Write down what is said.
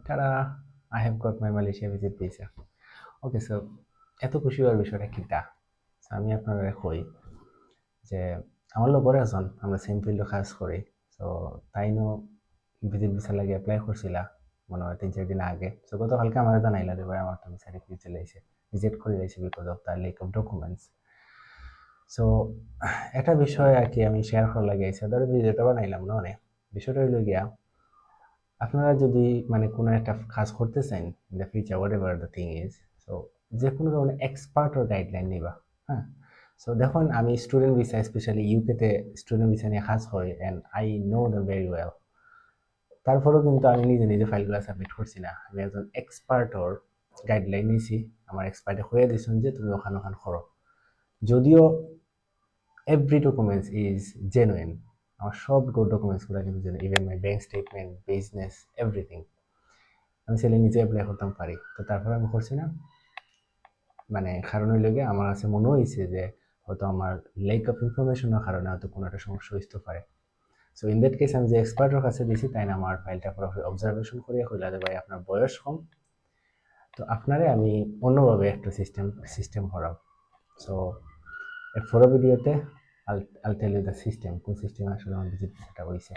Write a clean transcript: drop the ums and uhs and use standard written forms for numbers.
তারা I have got my Malaysia visit visa. Okay, so এত খুশি হওয়ার বিষয়টা কিটা? আমি আপনারা কই যে আমার লগরে আছেন, আমরা সেম ফিল্ডে কাজ করি। সো তাইনো ভিজিট ভিসা লাগে অ্যাপ্লাই করছিলা মনে হয় 3-4 দিন আগে। সো গতকালকে আমার জানাইলা যে ভাই আমার তো ভিসা রিফিউজ চলে আইছে, রিজেক্ট করে দিয়েছে because of the lake of documents. So একটা বিষয় আর কি আমি শেয়ার করার লাগে আইসা, ধরো ভিডিওটা বানাইলাম না অনেক। বিষয়টা হইলো গিয়া, আপনারা যদি মানে কোনো একটা কাজ করতে চান in the future, what ever the thing is, so যে কোনো ধরনের এক্সপার্ট গাইডলাইন নিবা। হ্যাঁ, সো দেখুন আমি স্টুডেন্ট ভিসা স্পেশালি ইউকেতে স্টুডেন্ট ভিসা নিয়ে কাজ করি and I know the very well. তারপরেও কিন্তু আমি নিজে নিজে ফাইলগুলো সাবমিট করছি না, আমি একজন এক্সপার্টর গাইডলাইন নিয়েছি। আমার এক্সপার্টে হয়ে দিয়েছেন যে তুমি ওখান ওখান করো, যদিও এভরি ডকুমেন্টস ইজ জেনুইন। আমার সব ডকুমেন্টসগুলো কিন্তু জেনুইন, ইভেন মাই ব্যাঙ্ক স্টেটমেন্ট, বিজনেস, এভরিথিং। আমি ছেলে নিজে অ্যাপ্লাই করতাম পারি, তো তারপরে আমি করছি না। মানে কারণ হইলে গিয়ে আমার কাছে মনে হয়েছে যে হয়তো আমার লেক অফ ইনফরমেশনের কারণে হয়তো কোনো একটা সমস্যা হইতে পারে। সো ইন দ্যাট কেস আমি যে এক্সপার্টের কাছে দিয়েছি তাই না আমার ফাইলটা পুরোপুরি অবজারভেশন করিয়া কইলা যে ভাই আপনার বয়স কম, তো আপনারে আমি অন্যভাবে একটা সিস্টেম করাম। সো এর পরের ভিডিওতে আল টেল ইউ দ্য সিস্টেম, কোন সিস্টেমে আসলে আমার ভিজিট ভিসাটা হয়েছে।